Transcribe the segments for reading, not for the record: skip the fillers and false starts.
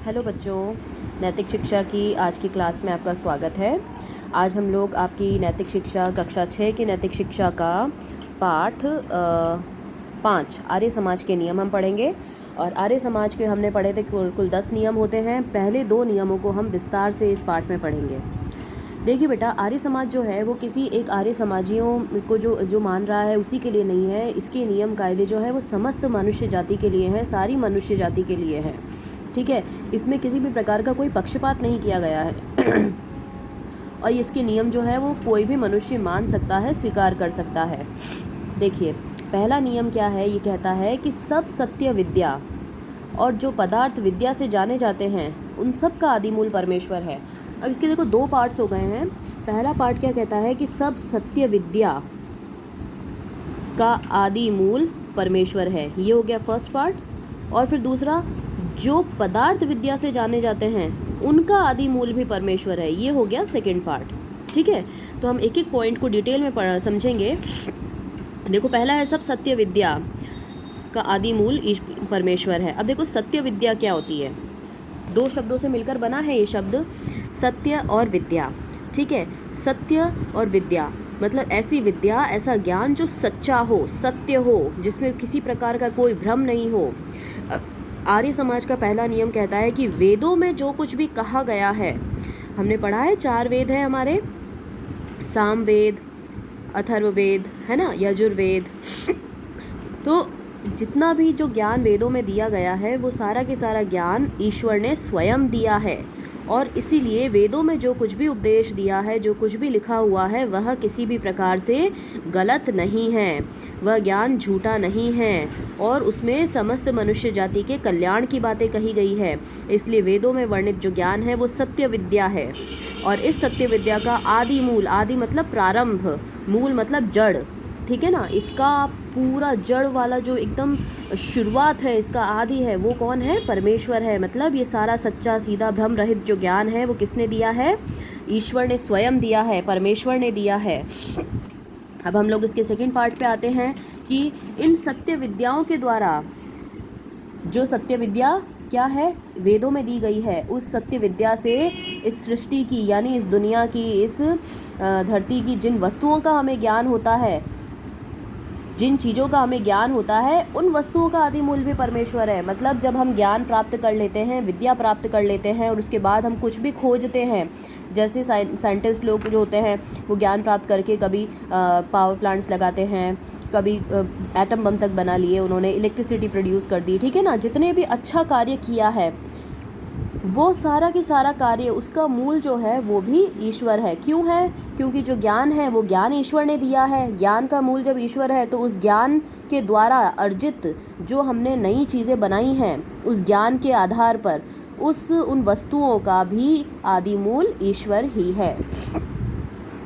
Hello बच्चों, नैतिक शिक्षा की आज की क्लास में आपका स्वागत है। आज हम लोग आपकी नैतिक शिक्षा कक्षा 6 की नैतिक शिक्षा का पाठ 5 आर्य समाज के नियम हम पढ़ेंगे। और आर्य समाज के हमने पढ़े थे कुल 10 नियम होते हैं। पहले 2 नियमों को हम विस्तार से इस पाठ में पढ़ेंगे। देखिए बेटा, आर्य समाज जो है वो किसी एक आर्य समाजियों को जो मान रहा है उसी के लिए नहीं है। इसके नियम कायदे जो है वो समस्त मनुष्य जाति के लिए हैं, सारी मनुष्य जाति के लिए हैं। ठीक है, इसमें किसी भी प्रकार का कोई पक्षपात नहीं किया गया है और इसके नियम जो है वो कोई भी मनुष्य मान सकता है, स्वीकार कर सकता है। देखिए, पहला नियम क्या है, ये कहता है कि सब सत्य विद्या और जो पदार्थ विद्या से जाने जाते हैं उन सब का आदि मूल परमेश्वर है। अब इसके देखो 2 पार्ट्स हो गए हैं। पहला पार्ट क्या कहता है कि सब सत्य विद्या का आदि मूल परमेश्वर है, ये हो गया फर्स्ट पार्ट। और फिर दूसरा, जो पदार्थ विद्या से जाने जाते हैं उनका आदि मूल भी परमेश्वर है, ये हो गया सेकंड पार्ट। ठीक है, तो हम एक एक पॉइंट को डिटेल में समझेंगे। देखो, पहला है सब सत्य विद्या का आदि मूल परमेश्वर है। अब देखो, सत्य विद्या क्या होती है? 2 शब्दों से मिलकर बना है ये शब्द, सत्य और विद्या। ठीक है, सत्य और विद्या मतलब ऐसी विद्या, ऐसा ज्ञान जो सच्चा हो, सत्य हो, जिसमें किसी प्रकार का कोई भ्रम नहीं हो। आर्य समाज का पहला नियम कहता है कि वेदों में जो कुछ भी कहा गया है, हमने पढ़ा है 4 वेद हैं हमारे, सामवेद, अथर्ववेद, है ना, यजुर्वेद। तो जितना भी जो ज्ञान वेदों में दिया गया है वो सारा के सारा ज्ञान ईश्वर ने स्वयं दिया है। और इसीलिए वेदों में जो कुछ भी उपदेश दिया है, जो कुछ भी लिखा हुआ है, वह किसी भी प्रकार से गलत नहीं है, वह ज्ञान झूठा नहीं है और उसमें समस्त मनुष्य जाति के कल्याण की बातें कही गई है। इसलिए वेदों में वर्णित जो ज्ञान है वो सत्य विद्या है। और इस सत्य विद्या का आदि मूल, आदि मतलब प्रारंभ, मूल मतलब जड़, ठीक है ना, इसका पूरा जड़ वाला जो एकदम शुरुआत है, इसका आदि है, वो कौन है? परमेश्वर है। मतलब ये सारा सच्चा सीधा भ्रम रहित जो ज्ञान है वो किसने दिया है? ईश्वर ने स्वयं दिया है, परमेश्वर ने दिया है। अब हम लोग इसके सेकंड पार्ट पे आते हैं कि इन सत्य विद्याओं के द्वारा, जो सत्य विद्या क्या है, वेदों में दी गई है, उस सत्य विद्या से इस सृष्टि की, यानी इस दुनिया की, इस धरती की जिन वस्तुओं का हमें ज्ञान होता है, जिन चीज़ों का हमें ज्ञान होता है, उन वस्तुओं का आदि मूल भी परमेश्वर है। मतलब जब हम ज्ञान प्राप्त कर लेते हैं, विद्या प्राप्त कर लेते हैं और उसके बाद हम कुछ भी खोजते हैं, जैसे साइंटिस्ट लोग जो होते हैं वो ज्ञान प्राप्त करके कभी पावर प्लांट्स लगाते हैं, कभी एटम बम तक बना लिए उन्होंने, इलेक्ट्रिसिटी प्रोड्यूस कर दी, ठीक है ना, जितने भी अच्छा कार्य किया है वो सारा की सारा कार्य, उसका मूल जो है वो भी ईश्वर है। क्यों है? क्योंकि जो ज्ञान है वो ज्ञान ईश्वर ने दिया है। ज्ञान का मूल जब ईश्वर है तो उस ज्ञान के द्वारा अर्जित जो हमने नई चीज़ें बनाई हैं, उस ज्ञान के आधार पर उन वस्तुओं का भी आदि मूल ईश्वर ही है।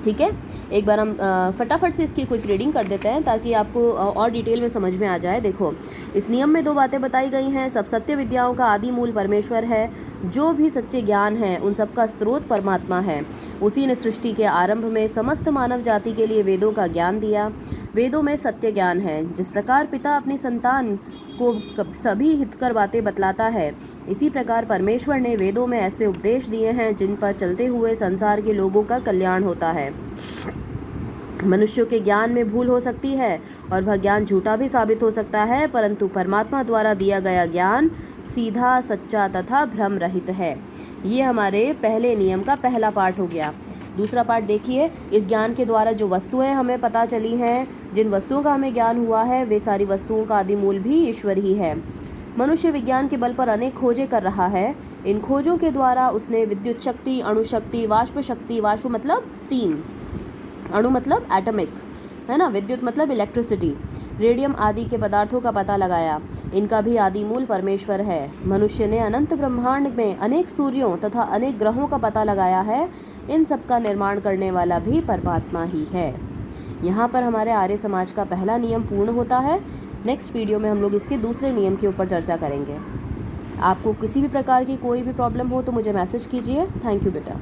ठीक है, एक बार हम फटाफट से इसकी क्विक रीडिंग कर देते हैं ताकि आपको और डिटेल में समझ में आ जाए। देखो, इस नियम में 2 बातें बताई गई हैं। सब सत्य विद्याओं का आदि मूल परमेश्वर है। जो भी सच्चे ज्ञान है उन सब का स्रोत परमात्मा है। उसी ने सृष्टि के आरंभ में समस्त मानव जाति के लिए वेदों का ज्ञान दिया। वेदों में सत्य ज्ञान है। जिस प्रकार पिता अपनी संतान को सभी हितकर बातें बतलाता है, इसी प्रकार परमेश्वर ने वेदों में ऐसे उपदेश दिए हैं जिन पर चलते हुए संसार के लोगों का कल्याण होता है। मनुष्यों के ज्ञान में भूल हो सकती है और वह ज्ञान झूठा भी साबित हो सकता है, परंतु परमात्मा द्वारा दिया गया ज्ञान सीधा, सच्चा तथा भ्रम रहित है। ये हमारे पहले नियम का पहला पार्ट हो गया। दूसरा पार्ट देखिए, इस ज्ञान के द्वारा जो वस्तुएं हमें पता चली हैं, जिन वस्तुओं का हमें ज्ञान हुआ है, वे सारी वस्तुओं का आदि मूल भी ईश्वर ही है। मनुष्य विज्ञान के बल पर अनेक खोजें कर रहा है। इन खोजों के द्वारा उसने विद्युत शक्ति, अणु शक्ति, वाष्प शक्ति, वाष्प मतलब स्टीम, अणु मतलब एटमिक, है ना, विद्युत मतलब इलेक्ट्रिसिटी, रेडियम आदि के पदार्थों का पता लगाया। इनका भी आदि मूल परमेश्वर है। मनुष्य ने अनंत ब्रह्मांड में अनेक सूर्यों तथा अनेक ग्रहों का पता लगाया है। इन सब का निर्माण करने वाला भी परमात्मा ही है। यहाँ पर हमारे आर्य समाज का पहला नियम पूर्ण होता है। नेक्स्ट वीडियो में हम लोग इसके दूसरे नियम के ऊपर चर्चा करेंगे। आपको किसी भी प्रकार की कोई भी प्रॉब्लम हो तो मुझे मैसेज कीजिए। थैंक यू बेटा।